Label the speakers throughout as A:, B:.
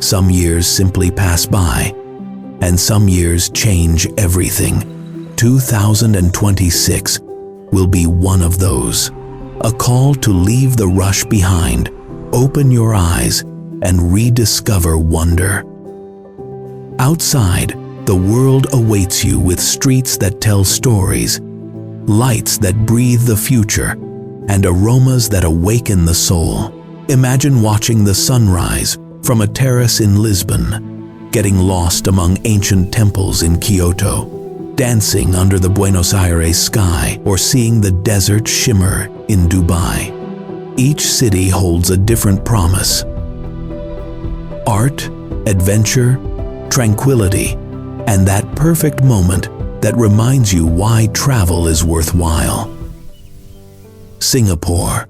A: Some years simply pass by, and some years change everything. 2026 will be one of those. A call to leave the rush behind, open your eyes, and rediscover wonder. Outside, the world awaits you with streets that tell stories, lights that breathe the future, and aromas that awaken the soul. Imagine watching the sunrise from a terrace in Lisbon, getting lost among ancient temples in Kyoto, dancing under the Buenos Aires sky, or seeing the desert shimmer in Dubai. Each city holds a different promise. Art, adventure, tranquility, and that perfect moment that reminds you why travel is worthwhile. Singapore.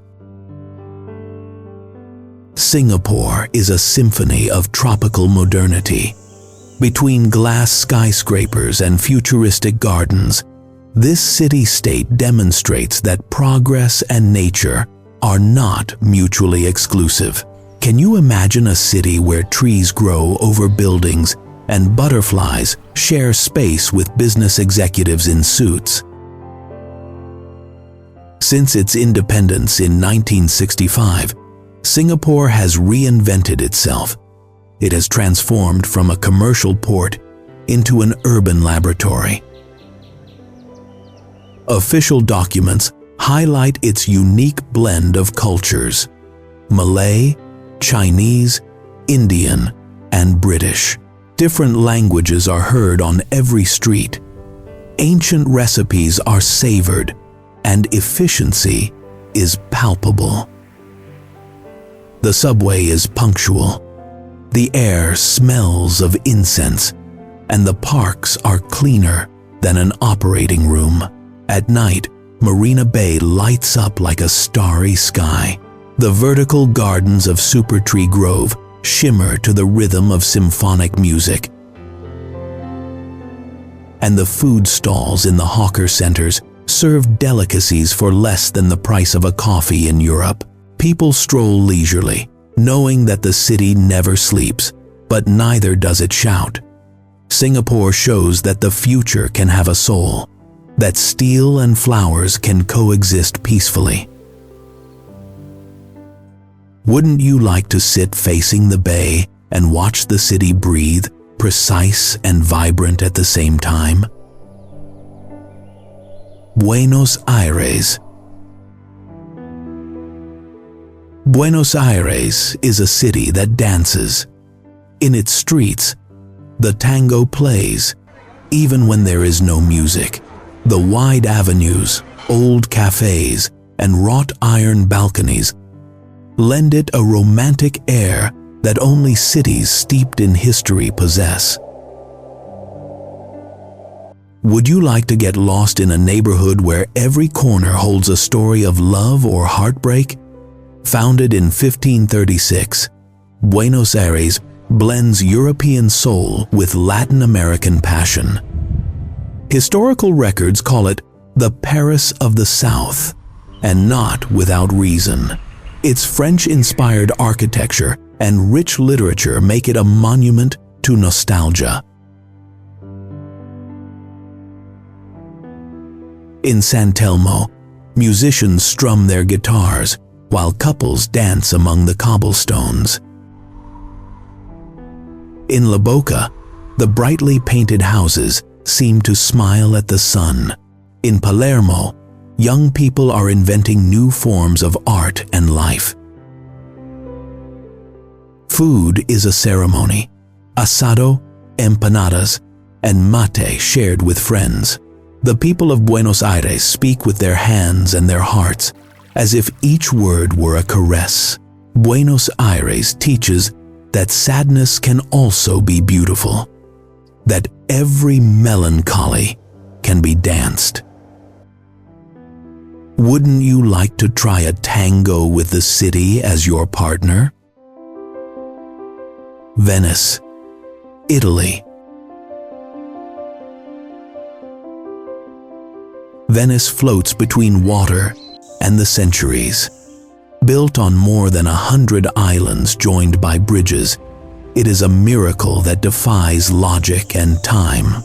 A: Singapore is a symphony of tropical modernity. Between glass skyscrapers and futuristic gardens, this city-state demonstrates that progress and nature are not mutually exclusive. Can you imagine a city where trees grow over buildings and butterflies share space with business executives in suits? Since its independence in 1965, Singapore has reinvented itself. It has transformed from a commercial port into an urban laboratory. Official documents highlight its unique blend of cultures: Malay, Chinese, Indian, and British. Different languages are heard on every street. Ancient recipes are savored, and efficiency is palpable. The subway is punctual. The air smells of incense, and the parks are cleaner than an operating room. At night, Marina Bay lights up like a starry sky. The vertical gardens of Supertree Grove shimmer to the rhythm of symphonic music. And the food stalls in the hawker centers serve delicacies for less than the price of a coffee in Europe. People stroll leisurely, knowing that the city never sleeps, but neither does it shout. Singapore shows that the future can have a soul, that steel and flowers can coexist peacefully. Wouldn't you like to sit facing the bay and watch the city breathe, precise and vibrant at the same time? Buenos Aires. Buenos Aires is a city that dances. In its streets, the tango plays, even when there is no music. The wide avenues, old cafes, and wrought iron balconies lend it a romantic air that only cities steeped in history possess. Would you like to get lost in a neighborhood where every corner holds a story of love or heartbreak? Founded in 1536, Buenos Aires blends European soul with Latin American passion. Historical records call it the Paris of the South, and not without reason. Its French-inspired architecture and rich literature make it a monument to nostalgia. In San Telmo, musicians strum their guitars while couples dance among the cobblestones. In La Boca, the brightly painted houses seem to smile at the sun. In Palermo, young people are inventing new forms of art and life. Food is a ceremony. Asado, empanadas, and mate shared with friends. The people of Buenos Aires speak with their hands and their hearts, as if each word were a caress. Buenos Aires teaches that sadness can also be beautiful, that every melancholy can be danced. Wouldn't you like to try a tango with the city as your partner? Venice, Italy. Venice floats between water and the centuries. Built on more than 100 islands joined by bridges, It is a miracle that defies logic and time.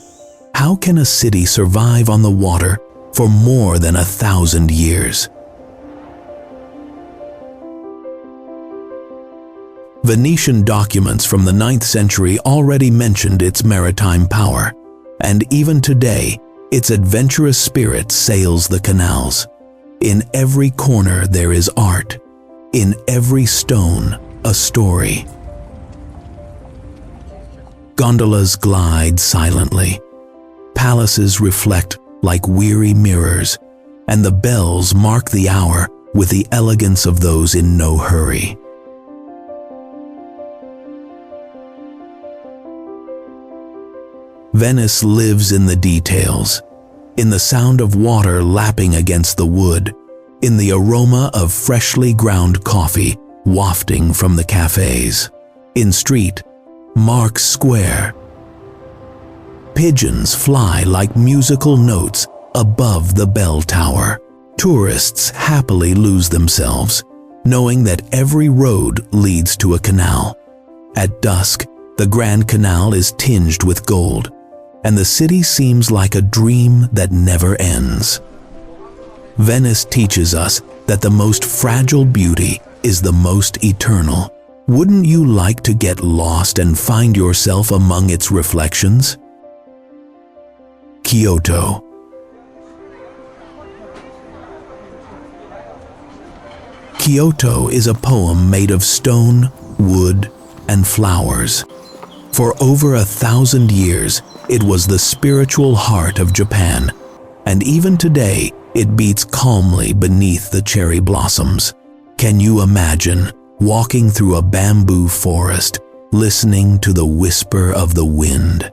A: How can a city survive on the water for more than 1,000 years? Venetian documents from the 9th century already mentioned its maritime power, and even today, its adventurous spirit sails the canals. In every corner there is art, in every stone a story. Gondolas glide silently, palaces reflect like weary mirrors, and the bells mark the hour with the elegance of those in no hurry. Venice lives in the details, in the sound of water lapping against the wood, in the aroma of freshly ground coffee wafting from the cafes. In street, Mark Square, pigeons fly like musical notes above the bell tower. Tourists happily lose themselves, knowing that every road leads to a canal. At dusk, the Grand Canal is tinged with gold, and the city seems like a dream that never ends. Venice teaches us that the most fragile beauty is the most eternal. Wouldn't you like to get lost and find yourself among its reflections? Kyoto. Kyoto is a poem made of stone, wood, and flowers. For over 1,000 years, it was the spiritual heart of Japan, and even today, it beats calmly beneath the cherry blossoms. Can you imagine walking through a bamboo forest, listening to the whisper of the wind?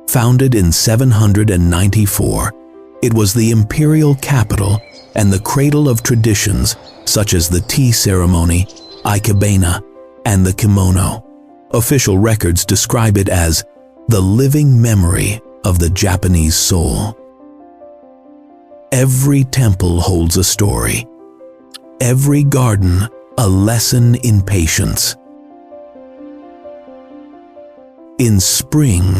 A: Founded in 794, it was the imperial capital and the cradle of traditions such as the tea ceremony, ikebana, and the kimono. Official records describe it as the living memory of the Japanese soul. Every temple holds a story. Every garden, a lesson in patience. In spring,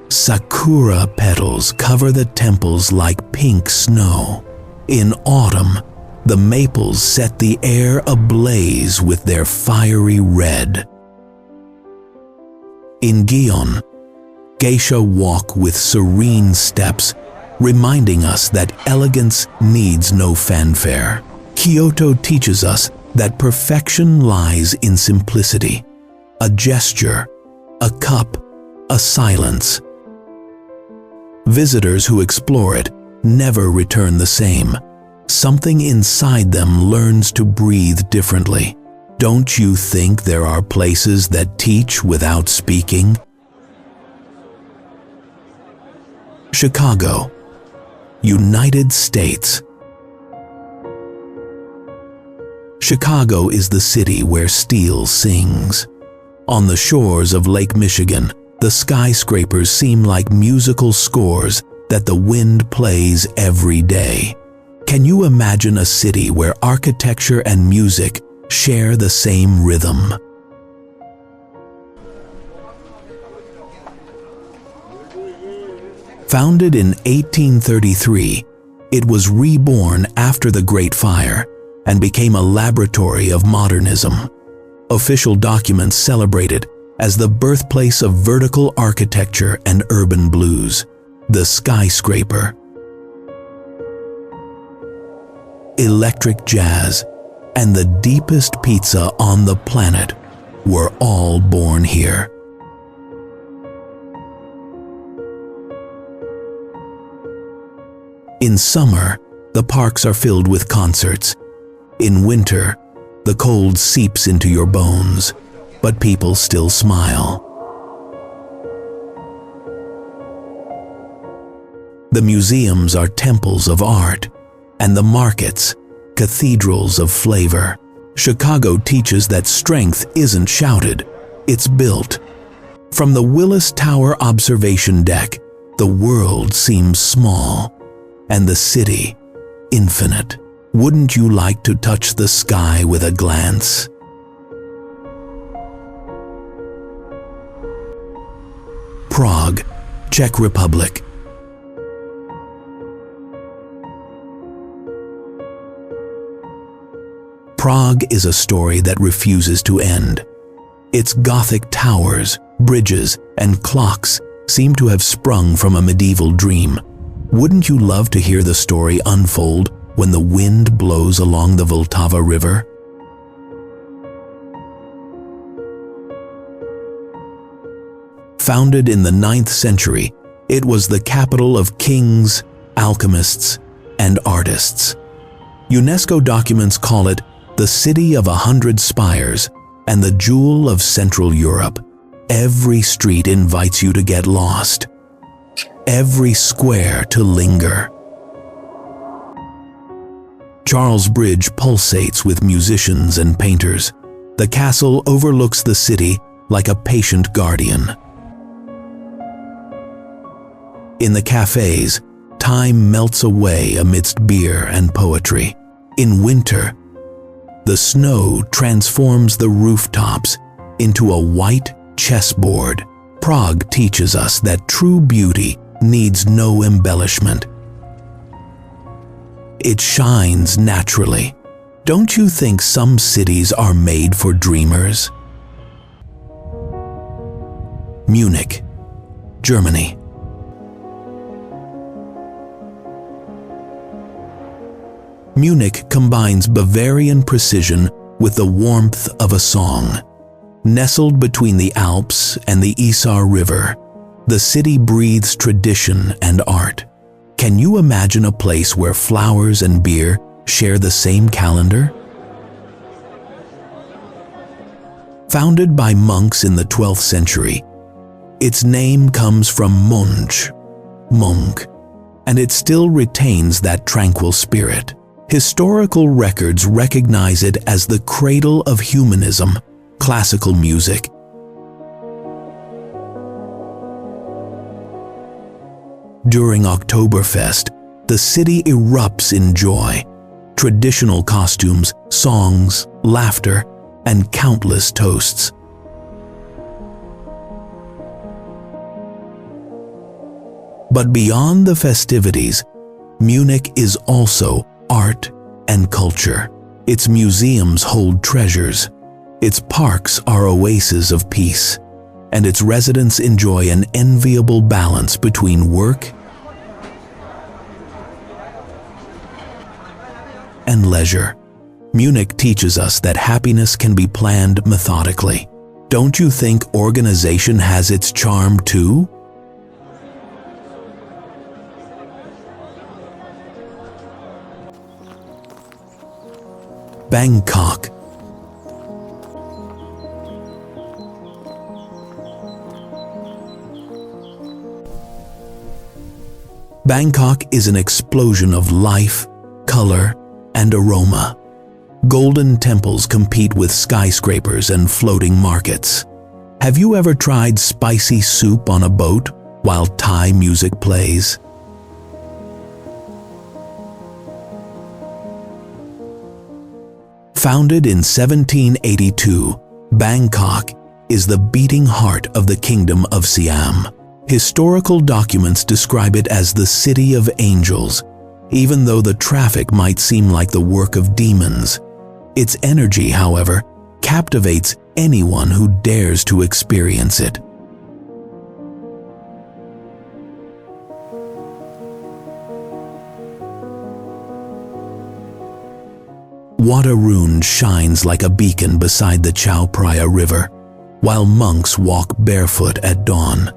A: sakura petals cover the temples like pink snow. In autumn, the maples set the air ablaze with their fiery red. In Gion, geisha walk with serene steps, reminding us that elegance needs no fanfare. Kyoto teaches us that perfection lies in simplicity, a gesture, a cup, a silence. Visitors who explore it never return the same. Something inside them learns to breathe differently. Don't you think there are places that teach without speaking? Chicago, United States. Chicago is the city where steel sings. On the shores of Lake Michigan, the skyscrapers seem like musical scores that the wind plays every day. Can you imagine a city where architecture and music share the same rhythm? Founded in 1833, it was reborn after the Great Fire and became a laboratory of modernism. Official documents celebrate it as the birthplace of vertical architecture and urban blues, the skyscraper. Electric jazz and the deepest pizza on the planet were all born here. In summer, the parks are filled with concerts. In winter, the cold seeps into your bones, but people still smile. The museums are temples of art, and the markets, cathedrals of flavor. Chicago teaches that strength isn't shouted, it's built. From the Willis Tower observation deck, the world seems small, and the city infinite. Wouldn't you like to touch the sky with a glance? Prague, Czech Republic. Prague is a story that refuses to end. Its Gothic towers, bridges, and clocks seem to have sprung from a medieval dream. Wouldn't you love to hear the story unfold when the wind blows along the Vltava River? Founded in the 9th century, it was the capital of kings, alchemists, and artists. UNESCO documents call it the city of 100 spires and the jewel of Central Europe. Every street invites you to get lost, every square to linger. Charles Bridge pulsates with musicians and painters. The castle overlooks the city like a patient guardian. In the cafes, time melts away amidst beer and poetry. In winter, the snow transforms the rooftops into a white chessboard. Prague teaches us that true beauty needs no embellishment. It shines naturally. Don't you think some cities are made for dreamers? Munich, Germany. Munich combines Bavarian precision with the warmth of a song. Nestled between the Alps and the Isar River, the city breathes tradition and art. Can you imagine a place where flowers and beer share the same calendar? Founded by monks in the 12th century, its name comes from Mönch, monk, and it still retains that tranquil spirit. Historical records recognize it as the cradle of humanism, classical music. During Oktoberfest, the city erupts in joy. Traditional costumes, songs, laughter, and countless toasts. But beyond the festivities, Munich is also art and culture. Its museums hold treasures. Its parks are oases of peace, and its residents enjoy an enviable balance between work and leisure. Munich teaches us that happiness can be planned methodically. Don't you think organization has its charm too? Bangkok. Bangkok is an explosion of life, color, and aroma. Golden temples compete with skyscrapers and floating markets. Have you ever tried spicy soup on a boat while Thai music plays? Founded in 1782, Bangkok is the beating heart of the Kingdom of Siam. Historical documents describe it as the City of Angels, even though the traffic might seem like the work of demons. Its energy, however, captivates anyone who dares to experience it. Waterun shines like a beacon beside the Chao Phraya River, while monks walk barefoot at dawn.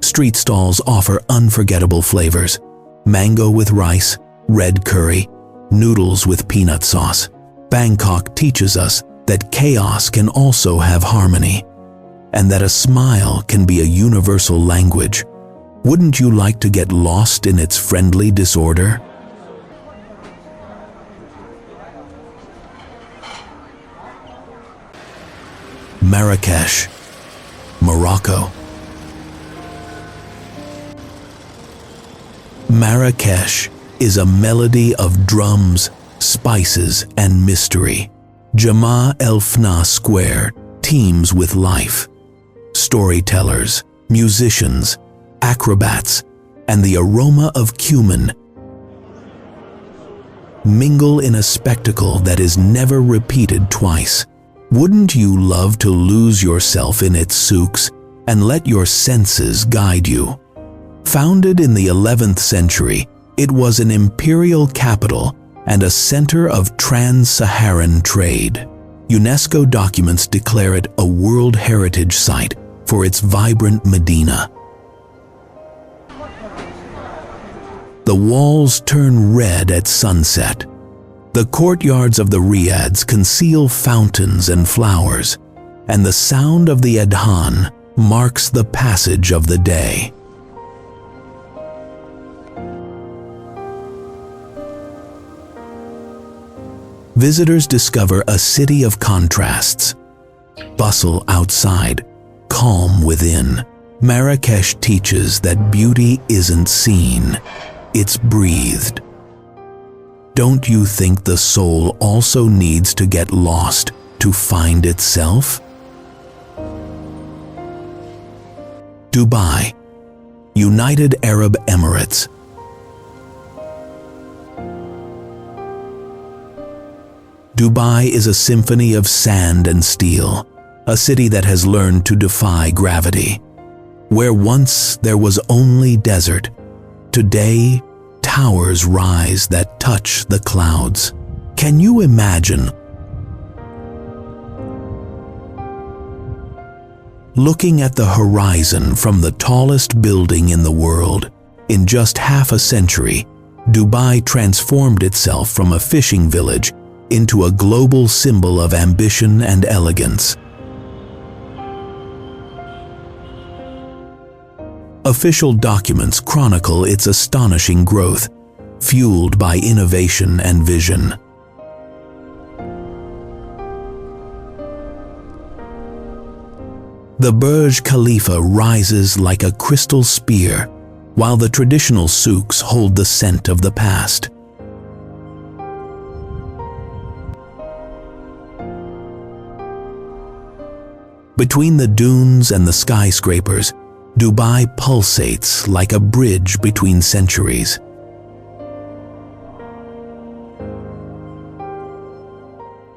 A: Street stalls offer unforgettable flavors: mango with rice, red curry, noodles with peanut sauce. Bangkok teaches us that chaos can also have harmony, and that a smile can be a universal language. Wouldn't you like to get lost in its friendly disorder? Marrakesh, Morocco. Marrakesh is a melody of drums, spices, and mystery. Jama El Fna Square teems with life. Storytellers, musicians, acrobats, and the aroma of cumin mingle in a spectacle that is never repeated twice. Wouldn't you love to lose yourself in its souks and let your senses guide you? Founded in the 11th century, it was an imperial capital and a center of trans-Saharan trade. UNESCO documents declare it a World Heritage Site for its vibrant Medina. The walls turn red at sunset. The courtyards of the riads conceal fountains and flowers, and the sound of the adhan marks the passage of the day. Visitors discover a city of contrasts. Bustle outside, calm within. Marrakesh teaches that beauty isn't seen, it's breathed. Don't you think the soul also needs to get lost to find itself? Dubai, United Arab Emirates. Dubai is a symphony of sand and steel, a city that has learned to defy gravity. Where once there was only desert, today towers rise that touch the clouds. Can you imagine looking at the horizon from the tallest building in the world? In just half a century, Dubai transformed itself from a fishing village into a global symbol of ambition and elegance. Official documents chronicle its astonishing growth, fueled by innovation and vision. The Burj Khalifa rises like a crystal spear, while the traditional souks hold the scent of the past. Between the dunes and the skyscrapers, Dubai pulsates like a bridge between centuries.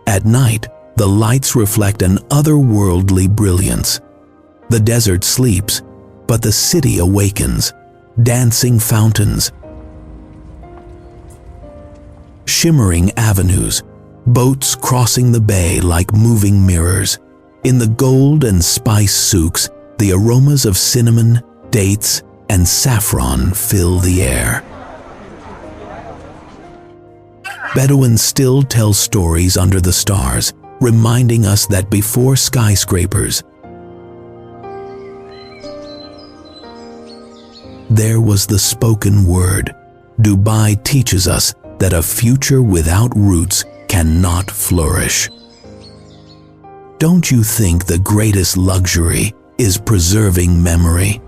A: At night, the lights reflect an otherworldly brilliance. The desert sleeps, but the city awakens, dancing fountains, shimmering avenues, boats crossing the bay like moving mirrors. In the gold and spice souks, the aromas of cinnamon, dates, and saffron fill the air. Bedouins still tell stories under the stars, reminding us that before skyscrapers, there was the spoken word. Dubai teaches us that a future without roots cannot flourish. Don't you think the greatest luxury is preserving memory?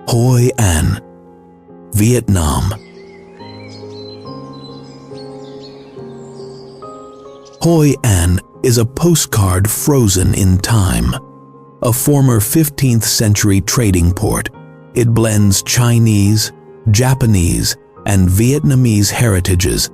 A: Hoi An, Vietnam. Hoi An is a postcard frozen in time. A former 15th century trading port, it blends Chinese, Japanese, and Vietnamese heritages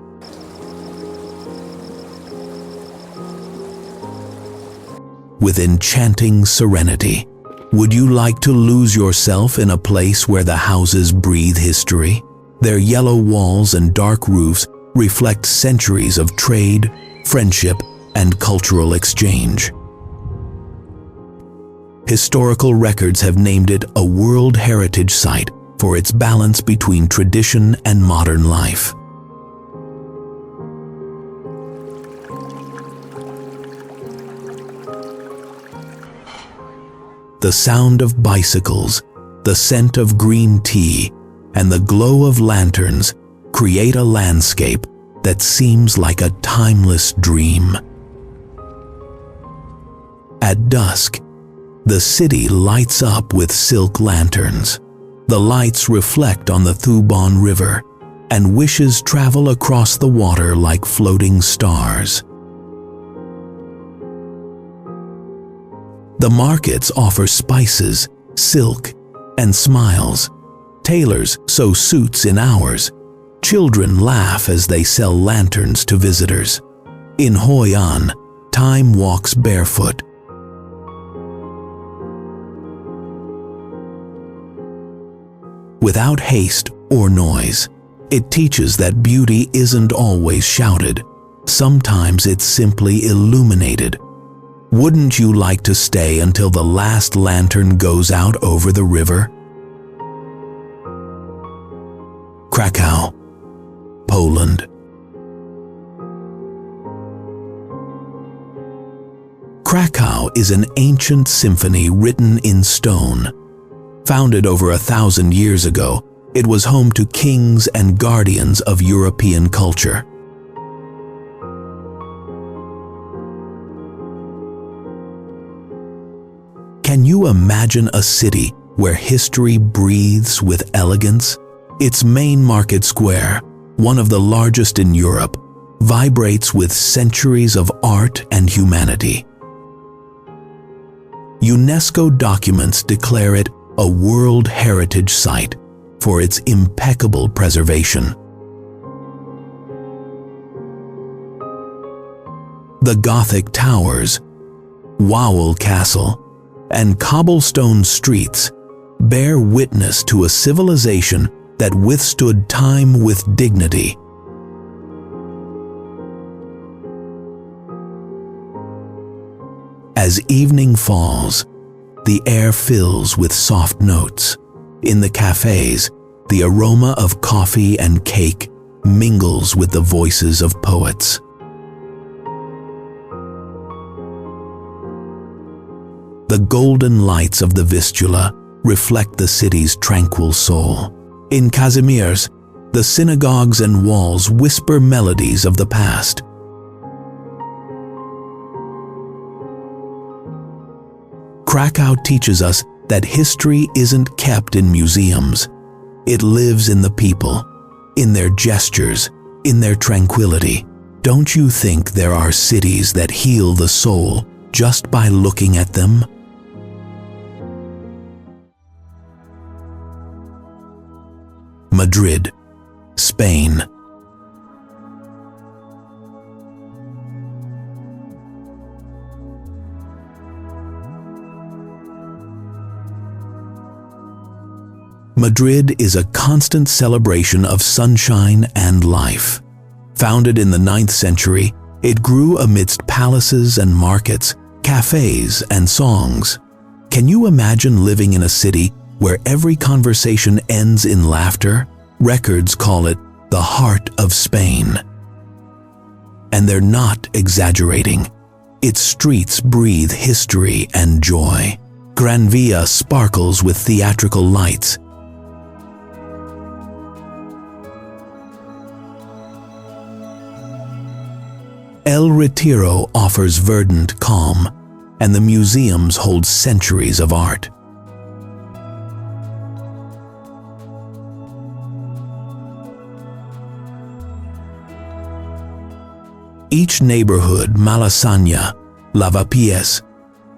A: with enchanting serenity. Would you like to lose yourself in a place where the houses breathe history? Their yellow walls and dark roofs reflect centuries of trade, friendship, and cultural exchange. Historical records have named it a World Heritage Site for its balance between tradition and modern life. The sound of bicycles, the scent of green tea, and the glow of lanterns create a landscape that seems like a timeless dream. At dusk, the city lights up with silk lanterns. The lights reflect on the Thuban River, and wishes travel across the water like floating stars. The markets offer spices, silk, and smiles. Tailors sew suits in hours. Children laugh as they sell lanterns to visitors. In Hoi An, time walks barefoot. Without haste or noise, it teaches that beauty isn't always shouted. Sometimes it's simply illuminated. Wouldn't you like to stay until the last lantern goes out over the river? Krakow, Poland. Krakow is an ancient symphony written in stone. Founded over 1,000 years ago, it was home to kings and guardians of European culture. Can you imagine a city where history breathes with elegance? Its main market square, one of the largest in Europe, vibrates with centuries of art and humanity. UNESCO documents declare it a World Heritage Site for its impeccable preservation. The Gothic towers, Wawel Castle, and cobblestone streets bear witness to a civilization that withstood time with dignity. As evening falls, the air fills with soft notes. In the cafes, the aroma of coffee and cake mingles with the voices of poets. The golden lights of the Vistula reflect the city's tranquil soul. In Kazimierz, the synagogues and walls whisper melodies of the past. Krakow teaches us that history isn't kept in museums. It lives in the people, in their gestures, in their tranquility. Don't you think there are cities that heal the soul just by looking at them? Madrid, Spain. Madrid is a constant celebration of sunshine and life. Founded in the 9th century, it grew amidst palaces and markets, cafes and songs. Can you imagine living in a city where every conversation ends in laughter? Records call it the heart of Spain. And they're not exaggerating. Its streets breathe history and joy. Gran Via sparkles with theatrical lights. El Retiro offers verdant calm, and the museums hold centuries of art. Each neighborhood, Malasaña, Lavapiés,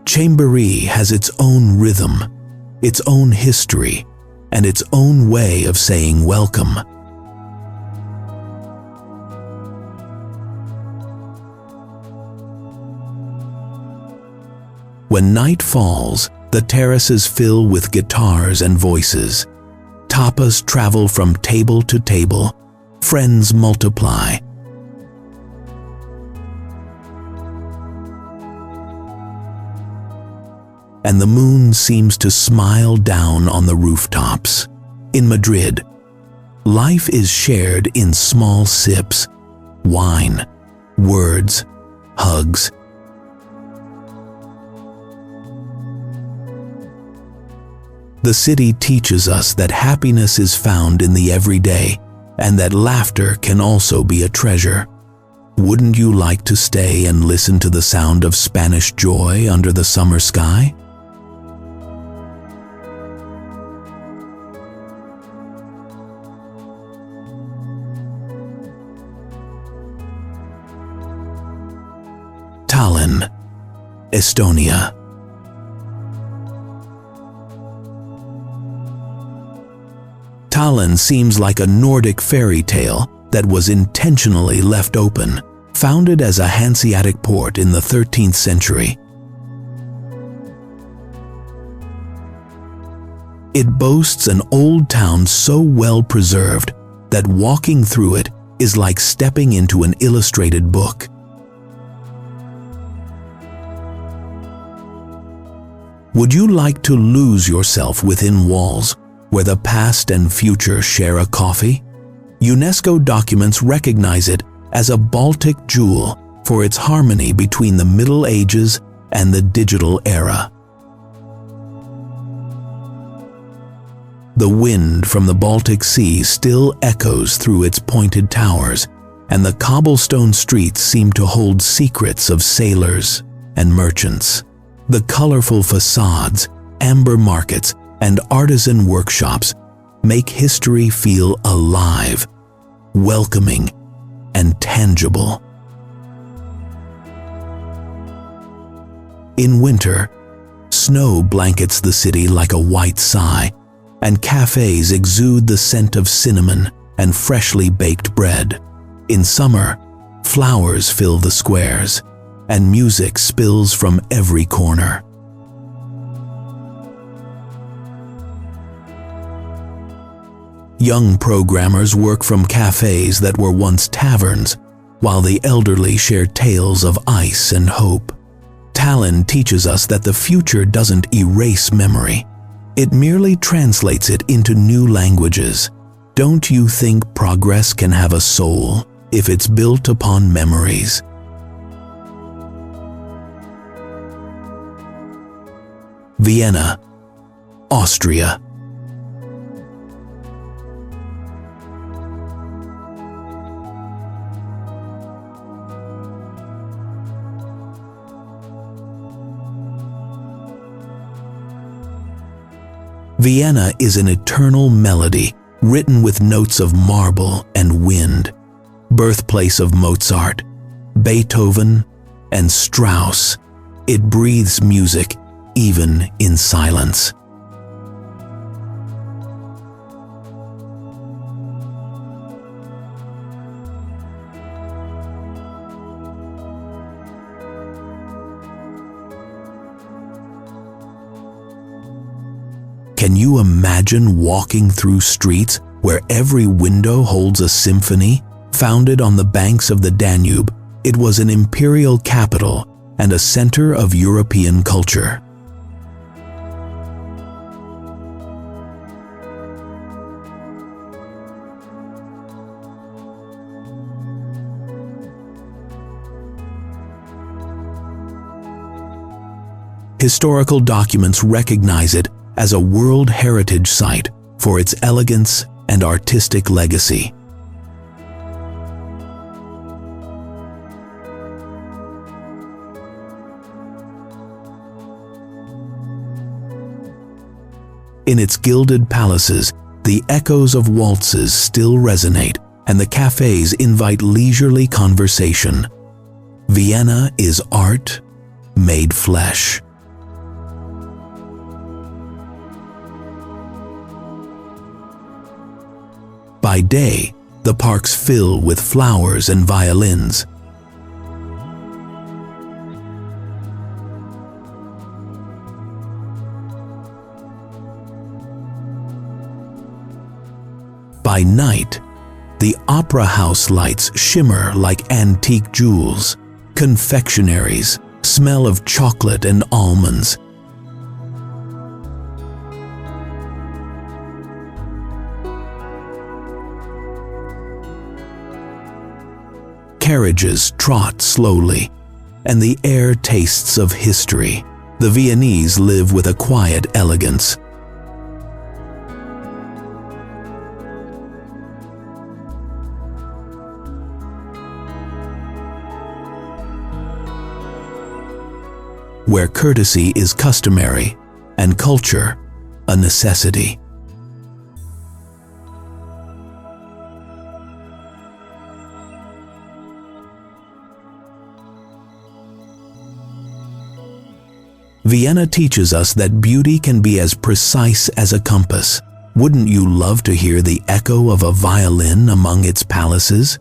A: Chamberí, has its own rhythm, its own history, and its own way of saying welcome. When night falls, the terraces fill with guitars and voices. Tapas travel from table to table. Friends multiply. And the moon seems to smile down on the rooftops. In Madrid, life is shared in small sips, wine, words, hugs. The city teaches us that happiness is found in the everyday, and that laughter can also be a treasure. Wouldn't you like to stay and listen to the sound of Spanish joy under the summer sky? Estonia. Tallinn seems like a Nordic fairy tale that was intentionally left open, founded as a Hanseatic port in the 13th century. It boasts an old town so well preserved that walking through it is like stepping into an illustrated book. Would you like to lose yourself within walls where the past and future share a coffee? UNESCO documents recognize it as a Baltic jewel for its harmony between the Middle Ages and the digital era. The wind from the Baltic Sea still echoes through its pointed towers, and the cobblestone streets seem to hold secrets of sailors and merchants. The colorful facades, amber markets, and artisan workshops make history feel alive, welcoming, and tangible. In winter, snow blankets the city like a white sigh, and cafes exude the scent of cinnamon and freshly baked bread. In summer, flowers fill the squares, and music spills from every corner. Young programmers work from cafes that were once taverns, while the elderly share tales of ice and hope. Tallinn teaches us that the future doesn't erase memory. It merely translates it into new languages. Don't you think progress can have a soul if it's built upon memories? Vienna, Austria. Vienna is an eternal melody written with notes of marble and wind, birthplace of Mozart, Beethoven, and Strauss. It breathes music even in silence. Can you imagine walking through streets where every window holds a symphony? Founded on the banks of the Danube, it was an imperial capital and a center of European culture. Historical documents recognize it as a World Heritage Site for its elegance and artistic legacy. In its gilded palaces, the echoes of waltzes still resonate, and the cafes invite leisurely conversation. Vienna is art made flesh. By day, the parks fill with flowers and violins. By night, the opera house lights shimmer like antique jewels. Confectionaries smell of chocolate and almonds. Carriages trot slowly, and the air tastes of history. The Viennese live with a quiet elegance. Where courtesy is customary and culture a necessity. Vienna teaches us that beauty can be as precise as a compass. Wouldn't you love to hear the echo of a violin among its palaces?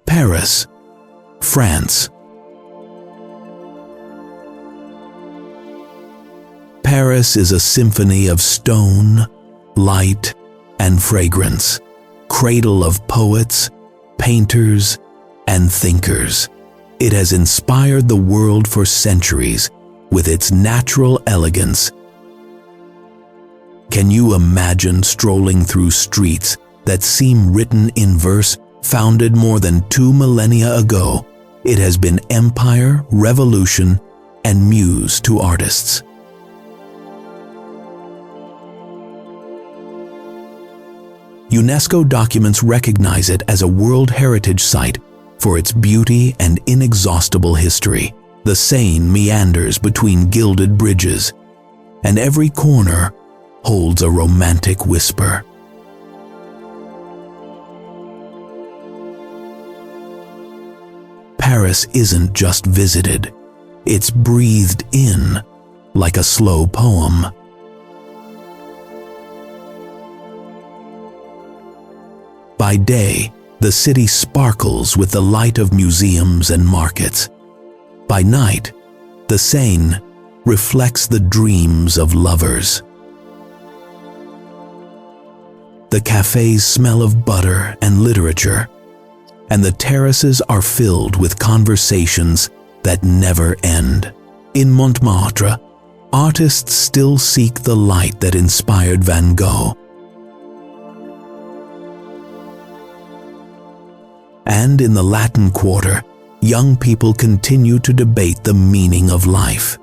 A: Paris, France. Paris is a symphony of stone, light, and fragrance, cradle of poets, painters, and thinkers. It has inspired the world for centuries with its natural elegance. Can you imagine strolling through streets that seem written in verse, founded more than 2 millennia ago? It has been empire, revolution, and muse to artists. UNESCO documents recognize it as a World Heritage Site for its beauty and inexhaustible history. The Seine meanders between gilded bridges, and every corner holds a romantic whisper. Paris isn't just visited, it's breathed in like a slow poem. By day, the city sparkles with the light of museums and markets. By night, the Seine reflects the dreams of lovers. The cafes smell of butter and literature, and the terraces are filled with conversations that never end. In Montmartre, artists still seek the light that inspired Van Gogh. And in the Latin Quarter, young people continue to debate the meaning of life.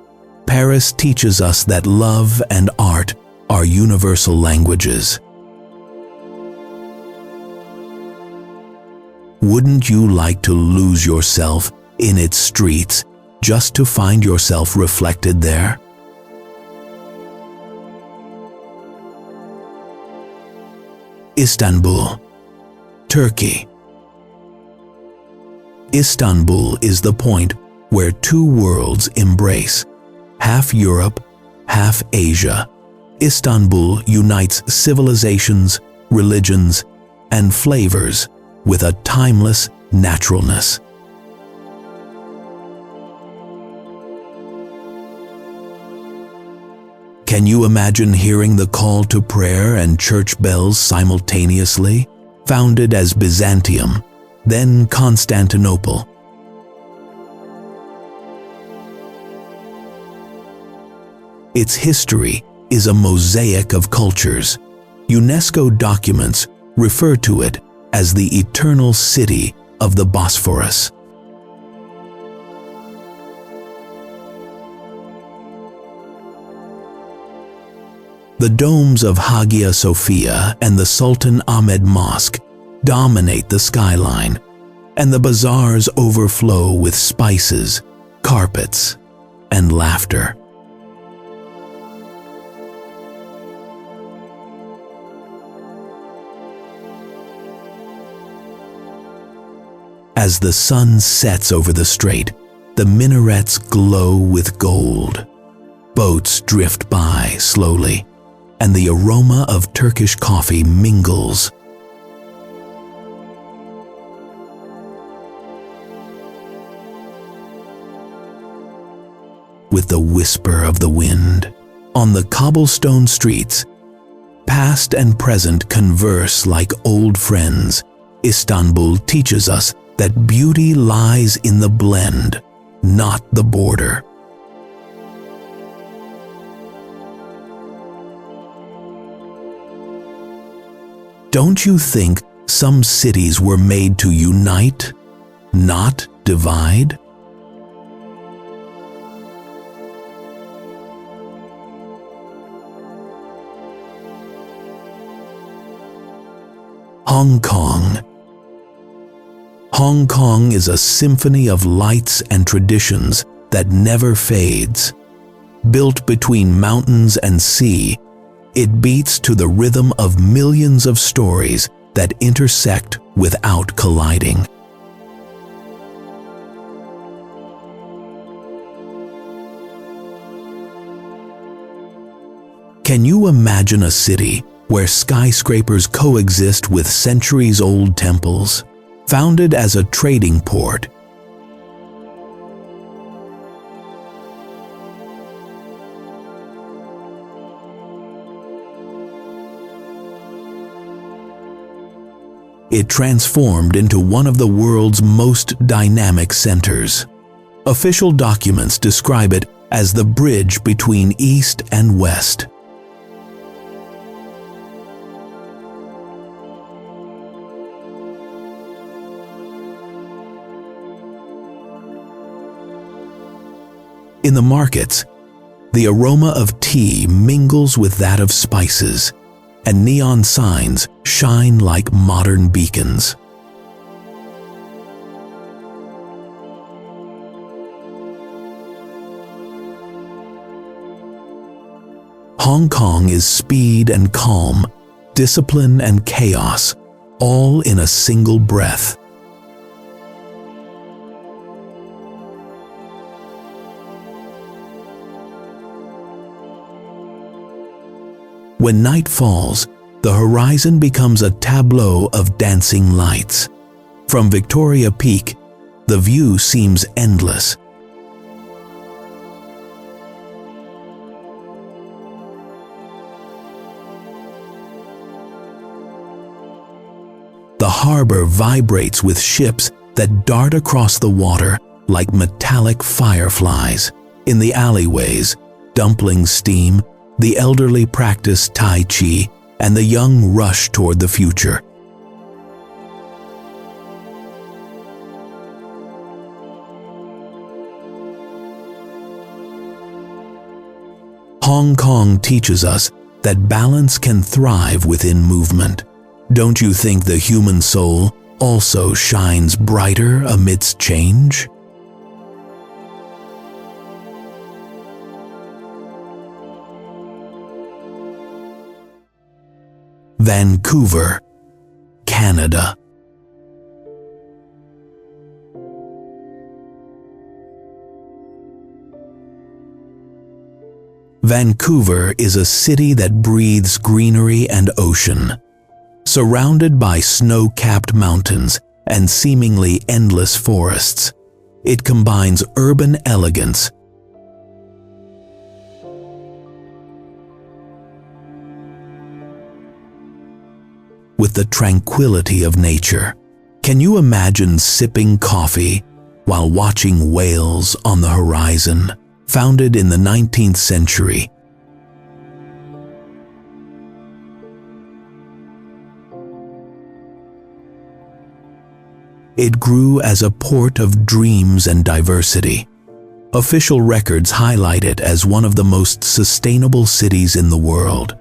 A: Paris teaches us that love and art are universal languages. Wouldn't you like to lose yourself in its streets just to find yourself reflected there? Istanbul, Turkey. Istanbul is the point where two worlds embrace, half Europe, half Asia. Istanbul unites civilizations, religions, and flavors with a timeless naturalness. Can you imagine hearing the call to prayer and church bells simultaneously? Founded as Byzantium, then Constantinople. Its history is a mosaic of cultures. UNESCO documents refer to it as the eternal city of the Bosphorus. The domes of Hagia Sophia and the Sultan Ahmed Mosque dominate the skyline, and the bazaars overflow with spices, carpets, and laughter. As the sun sets over the strait, the minarets glow with gold. Boats drift by slowly, and the aroma of Turkish coffee mingles. With the whisper of the wind. On the cobblestone streets, past and present converse like old friends. Istanbul teaches us that beauty lies in the blend, not the border. Don't you think some cities were made to unite, not divide? Hong Kong. Hong Kong is a symphony of lights and traditions that never fades. Built between mountains and sea, It beats to the rhythm of millions of stories that intersect without colliding. Can you imagine a city where skyscrapers coexist with centuries-old temples? Founded as a trading port, it transformed into one of the world's most dynamic centers. Official documents describe it as the bridge between East and West. In the markets, the aroma of tea mingles with that of spices, and neon signs shine like modern beacons. Hong Kong is speed and calm, discipline and chaos, all in a single breath. When night falls, the horizon becomes a tableau of dancing lights. From Victoria Peak, the view seems endless. The harbor vibrates with ships that dart across the water like metallic fireflies. In the alleyways, dumplings steam, the elderly practice Tai Chi, and the young rush toward the future. Hong Kong teaches us that balance can thrive within movement. Don't you think the human soul also shines brighter amidst change? Vancouver, Canada. Vancouver is a city that breathes greenery and ocean. Surrounded by snow-capped mountains and seemingly endless forests, it combines urban elegance with the tranquility of nature. Can you imagine sipping coffee while watching whales on the horizon? Founded in the 19th century, it grew as a port of dreams and diversity. Official records highlight it as one of the most sustainable cities in the world.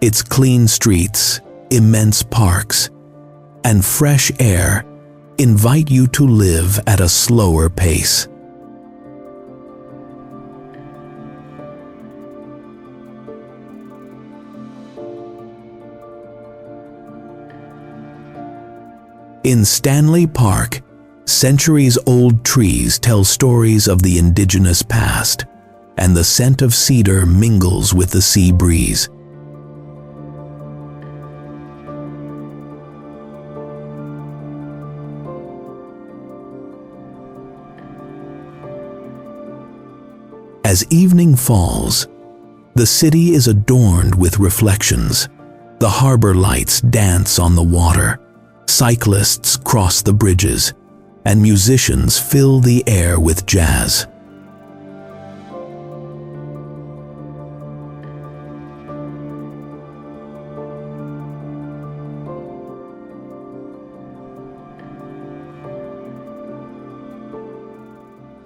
A: Its clean streets, immense parks, and fresh air invite you to live at a slower pace. In Stanley Park, centuries-old trees tell stories of the indigenous past, and the scent of cedar mingles with the sea breeze. As evening falls, the city is adorned with reflections. The harbor lights dance on the water, cyclists cross the bridges, and musicians fill the air with jazz.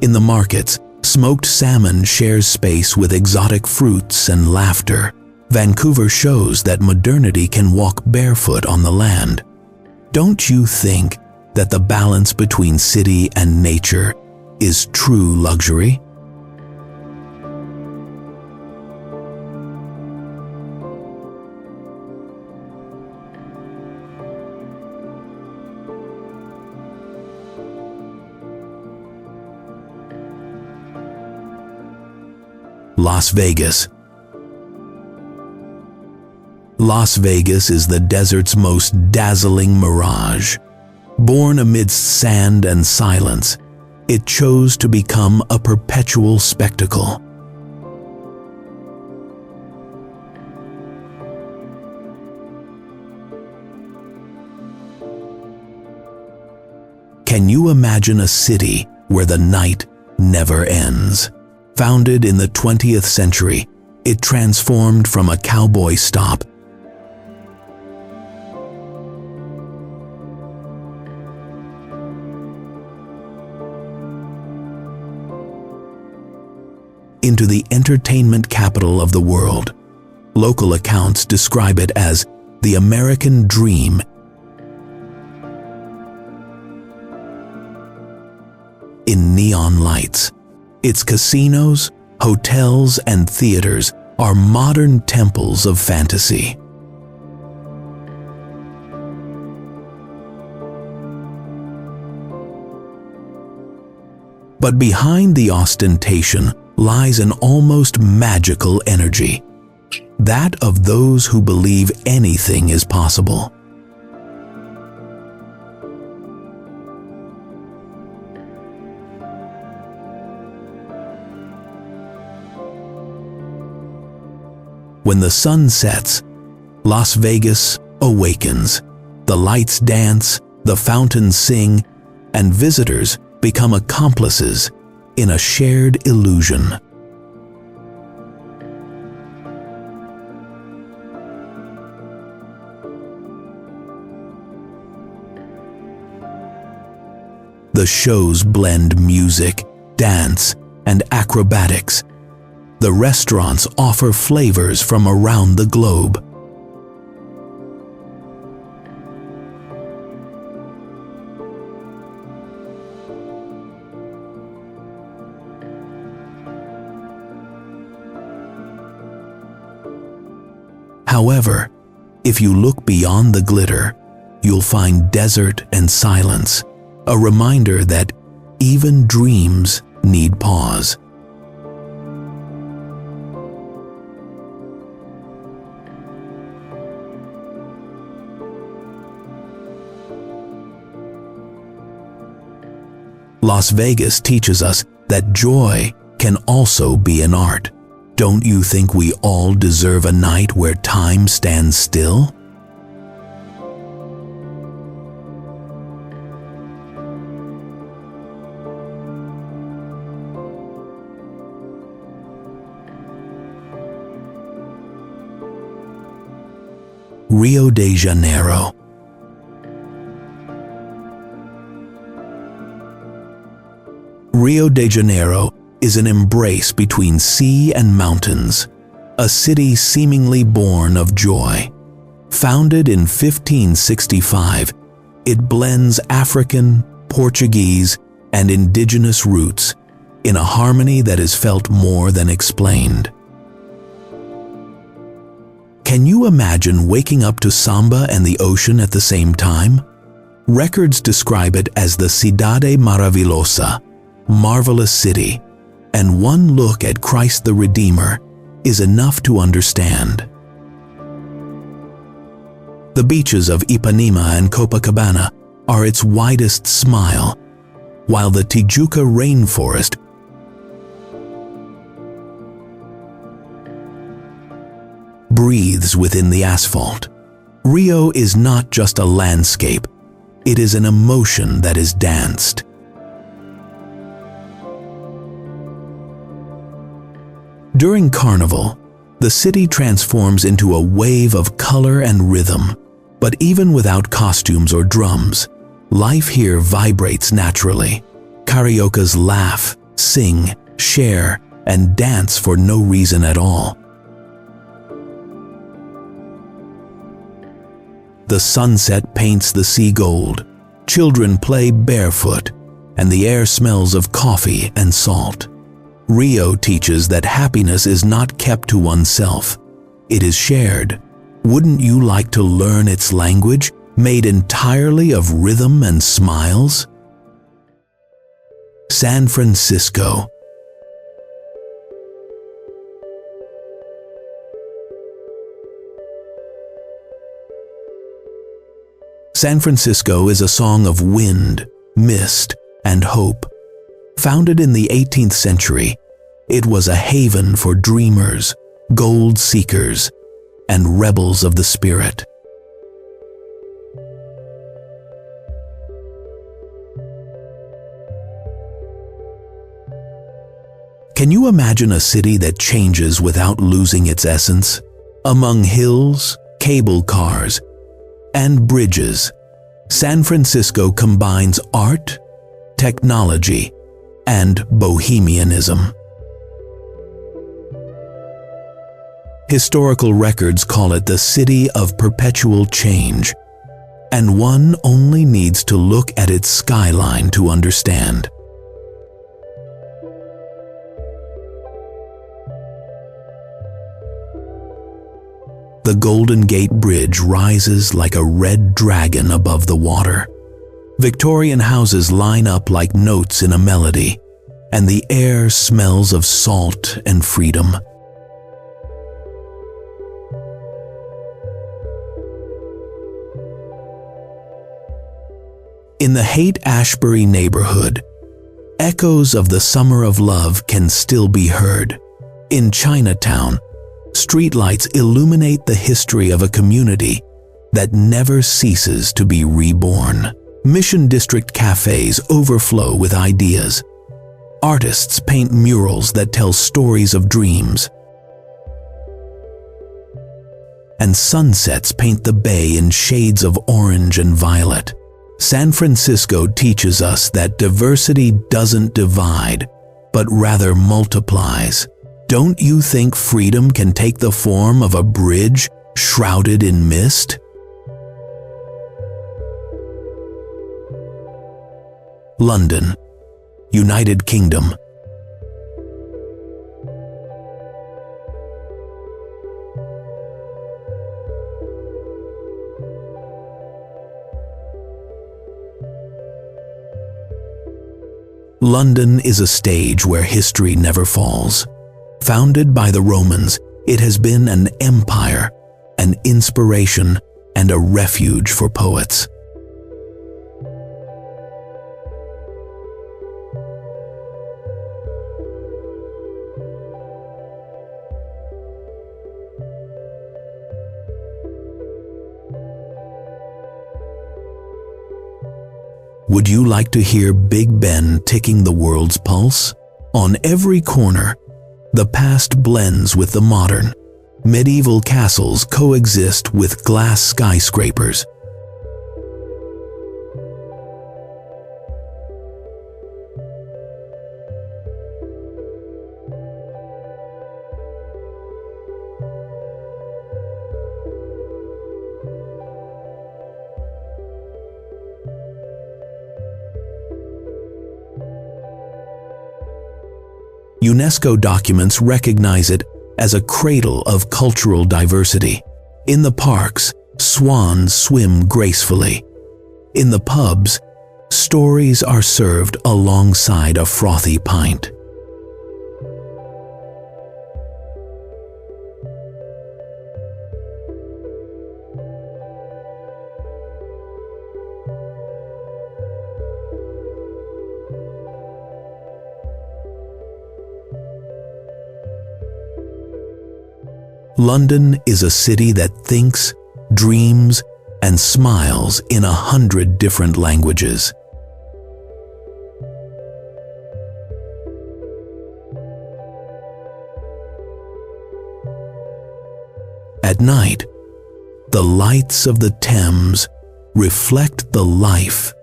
A: In the markets, smoked salmon shares space with exotic fruits and laughter. Vancouver shows that modernity can walk barefoot on the land. Don't you think that the balance between city and nature is true luxury? Las Vegas. Las Vegas is the desert's most dazzling mirage. Born amidst sand and silence, it chose to become a perpetual spectacle. Can you imagine a city where the night never ends? Founded in the 20th century, it transformed from a cowboy stop into the entertainment capital of the world. Local accounts describe it as the American dream. In neon lights, its casinos, hotels, and theaters are modern temples of fantasy. But behind the ostentation lies an almost magical energy, that of those who believe anything is possible. When the sun sets, Las Vegas awakens. The lights dance, the fountains sing, and visitors become accomplices in a shared illusion. The shows blend music, dance, and acrobatics. The restaurants offer flavors from around the globe. However, if you look beyond the glitter, you'll find desert and silence, a reminder that even dreams need pause. Las Vegas teaches us that joy can also be an art. Don't you think we all deserve a night where time stands still? Rio de Janeiro. Rio de Janeiro is an embrace between sea and mountains, a city seemingly born of joy. Founded in 1565, it blends African, Portuguese, and indigenous roots in a harmony that is felt more than explained. Can you imagine waking up to samba and the ocean at the same time? Records describe it as the Cidade Maravilhosa, marvelous city, and one look at Christ the Redeemer is enough to understand. The beaches of Ipanema and Copacabana are its widest smile, while the Tijuca rainforest breathes within the asphalt. Rio is not just a landscape, it is an emotion that is danced. During Carnival, the city transforms into a wave of color and rhythm. But even without costumes or drums, life here vibrates naturally. Cariocas laugh, sing, share, and dance for no reason at all. The sunset paints the sea gold. Children play barefoot. and the air smells of coffee and salt. Rio teaches that happiness is not kept to oneself. It is shared. Wouldn't you like to learn its language, made entirely of rhythm and smiles? San Francisco. San Francisco is a song of wind, mist, and hope. Founded in the 18th century, it was a haven for dreamers, gold seekers, and rebels of the spirit. Can you imagine a city that changes without losing its essence? Among hills, cable cars, and bridges, San Francisco combines art, technology, and bohemianism. Historical records call it the city of perpetual change, and one only needs to look at its skyline to understand. The Golden Gate Bridge rises like a red dragon above the water. Victorian houses line up like notes in a melody, and the air smells of salt and freedom. In the Haight-Ashbury neighborhood, echoes of the Summer of Love can still be heard. In Chinatown, streetlights illuminate the history of a community that never ceases to be reborn. Mission District cafes overflow with ideas. Artists paint murals that tell stories of dreams. And sunsets paint the bay in shades of orange and violet. San Francisco teaches us that diversity doesn't divide, but rather multiplies. Don't you think freedom can take the form of a bridge shrouded in mist? London, United Kingdom. London is a stage where history never falls. Founded by the Romans, it has been an empire, an inspiration, and a refuge for poets. Would you like to hear Big Ben ticking the world's pulse? On every corner, the past blends with the modern. Medieval castles coexist with glass skyscrapers. UNESCO documents recognize it as a cradle of cultural diversity. In the parks, swans swim gracefully. In the pubs, stories are served alongside a frothy pint. London is a city that thinks, dreams, and smiles in 100 different languages. At night, the lights of the Thames reflect the life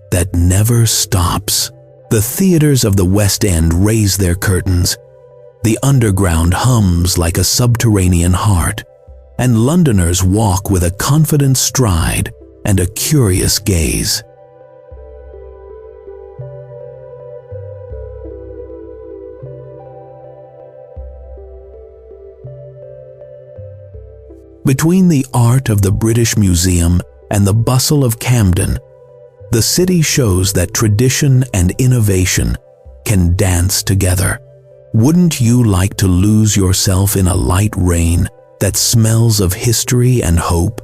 A: that never stops. The theaters of the West End raise their curtains. The underground hums like a subterranean heart, and Londoners walk with a confident stride and a curious gaze. Between the art of the British Museum and the bustle of Camden, the city shows that tradition and innovation can dance together. Wouldn't you like to lose yourself in a light rain that smells of history and hope?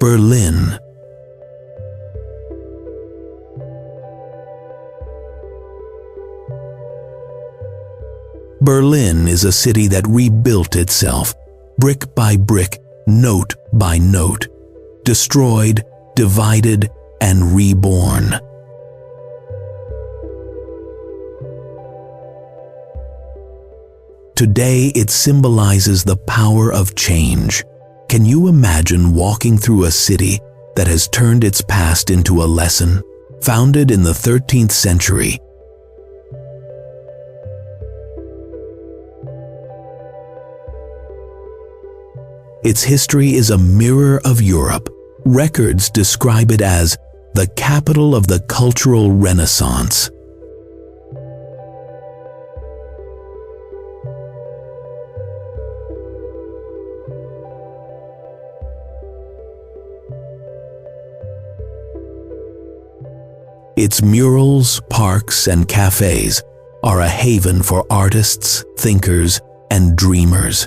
A: Berlin. Berlin is a city that rebuilt itself, brick by brick, note by note, destroyed, divided, and reborn. Today, it symbolizes the power of change. Can you imagine walking through a city that has turned its past into a lesson? Founded in the 13th century, its history is a mirror of Europe. Records describe it as the capital of the cultural Renaissance. Its murals, parks, and cafes are a haven for artists, thinkers, and dreamers.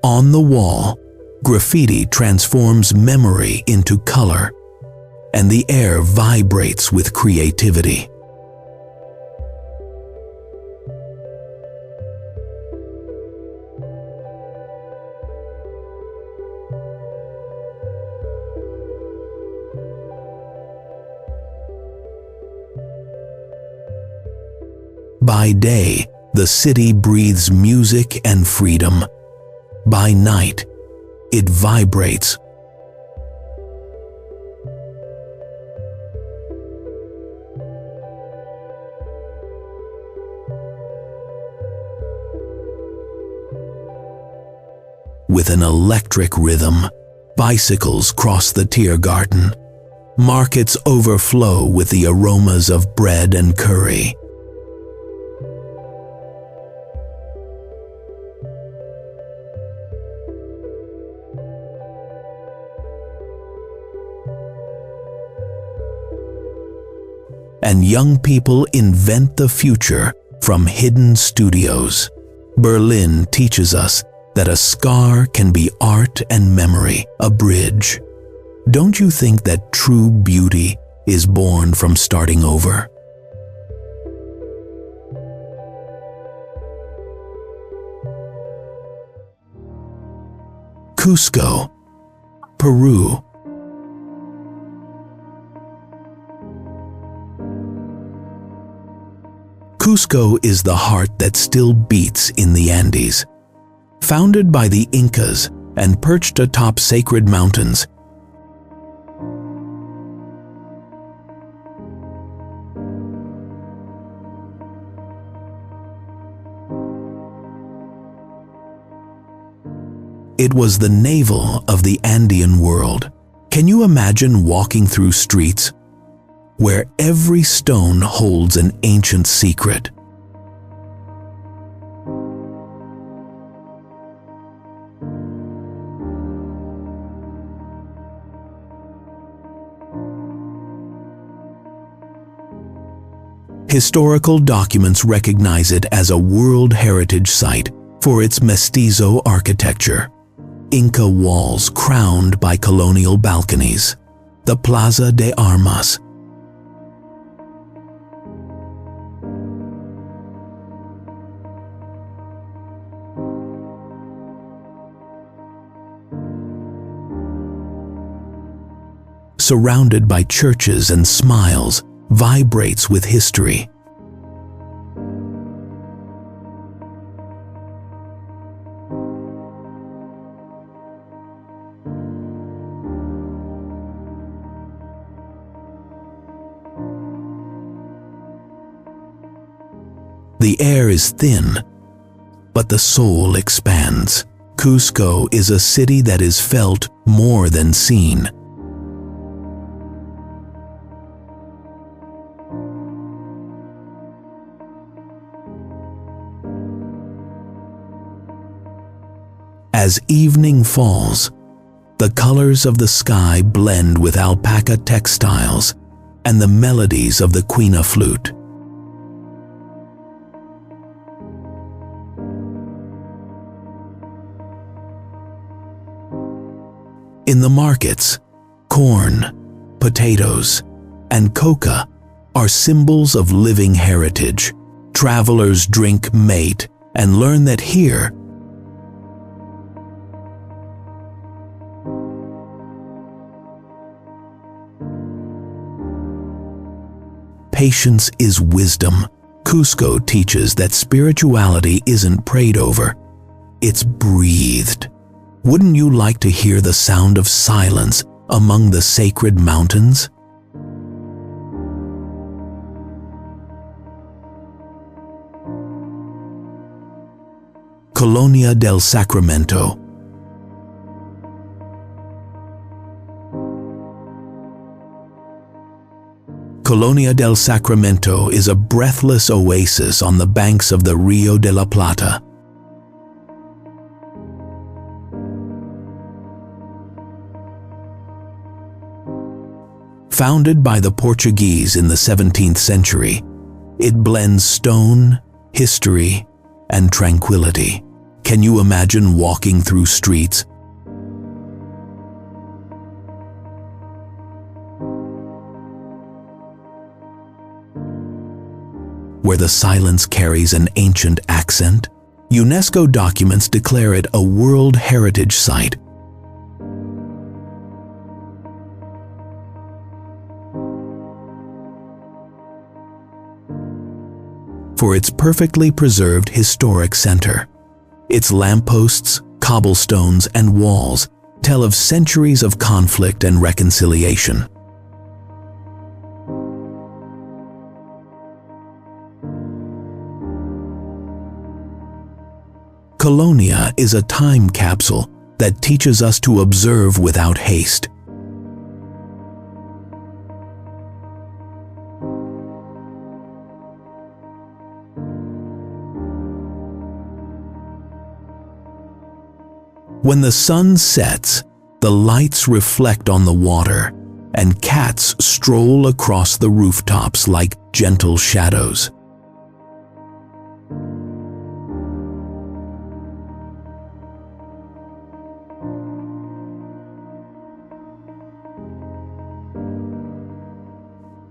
A: On the wall, graffiti transforms memory into color, and the air vibrates with creativity. By day, the city breathes music and freedom. By night, it vibrates with an electric rhythm. Bicycles cross the Tiergarten. Markets overflow with the aromas of bread and curry. And young people invent the future from hidden studios. Berlin teaches us that a scar can be art and memory, a bridge. Don't you think that true beauty is born from starting over? Cusco, Peru. Cusco is the heart that still beats in the Andes. Founded by the Incas and perched atop sacred mountains, it was the navel of the Andean world. Can you imagine walking through streets where every stone holds an ancient secret? Historical documents recognize it as a World Heritage Site for its mestizo architecture. Inca walls crowned by colonial balconies. The Plaza de Armas, surrounded by churches and smiles, vibrates with history. The air is thin, but the soul expands. Cusco is a city that is felt more than seen. As evening falls, the colors of the sky blend with alpaca textiles and the melodies of the quina flute. In the markets, corn, potatoes, and coca are symbols of living heritage. Travelers drink mate and learn that here, patience is wisdom. Cusco teaches that spirituality isn't prayed over, it's breathed. Wouldn't you like to hear the sound of silence among the sacred mountains? Colonia del Sacramento. Colonia del Sacramento is a breathless oasis on the banks of the Rio de la Plata. Founded by the Portuguese in the 17th century, it blends stone, history, and tranquility. Can you imagine walking through streets where the silence carries an ancient accent? UNESCO documents declare it a World Heritage Site. For its perfectly preserved historic center. Its lampposts, cobblestones, and walls tell of centuries of conflict and reconciliation. Colonia is a time capsule that teaches us to observe without haste. When the sun sets, the lights reflect on the water, and cats stroll across the rooftops like gentle shadows.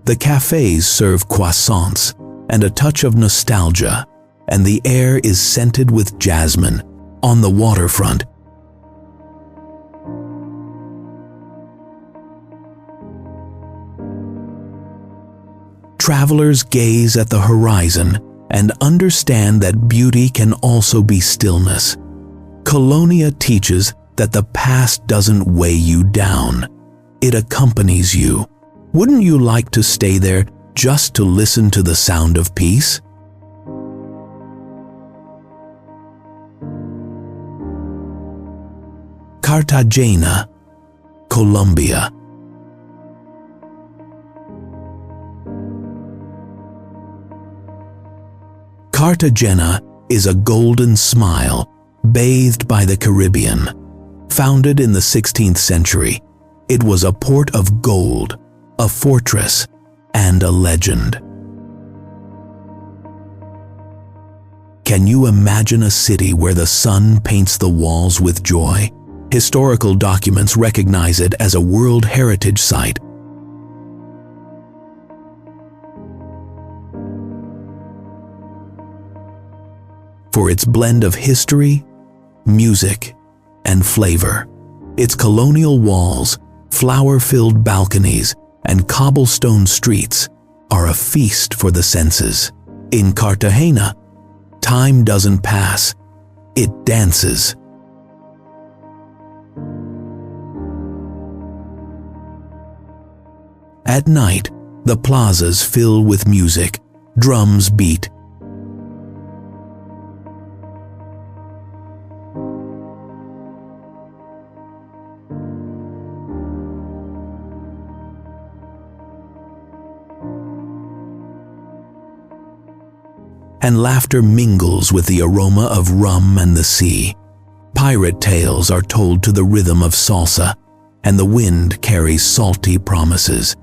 A: The cafes serve croissants and a touch of nostalgia, and the air is scented with jasmine. On the waterfront, travelers gaze at the horizon and understand that beauty can also be stillness. Colonia teaches that the past doesn't weigh you down. It accompanies you. Wouldn't you like to stay there just to listen to the sound of peace? Cartagena, Colombia. Cartagena is a golden smile bathed by the Caribbean. Founded in the 16th century, it was a port of gold, a fortress, and a legend. Can you imagine a city where the sun paints the walls with joy? Historical documents recognize it as a World Heritage Site. For its blend of history, music, and flavor. Its colonial walls, flower-filled balconies, and cobblestone streets are a feast for the senses. In Cartagena, time doesn't pass, it dances. At night, the plazas fill with music, drums beat, and laughter mingles with the aroma of rum and the sea. Pirate tales are told to the rhythm of salsa, and the wind carries salty promises.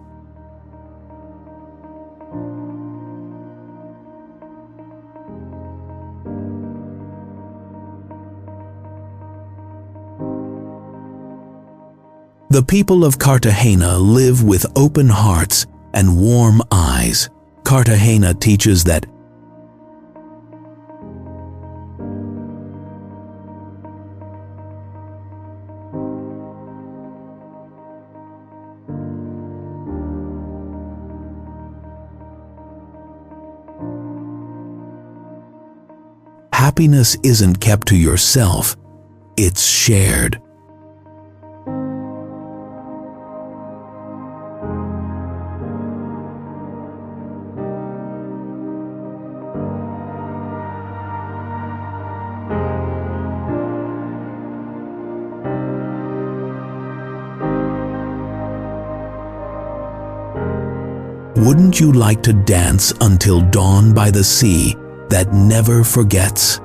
A: The people of Cartagena live with open hearts and warm eyes. Cartagena teaches that happiness isn't kept to yourself, it's shared. Wouldn't you like to dance until dawn by the sea that never forgets?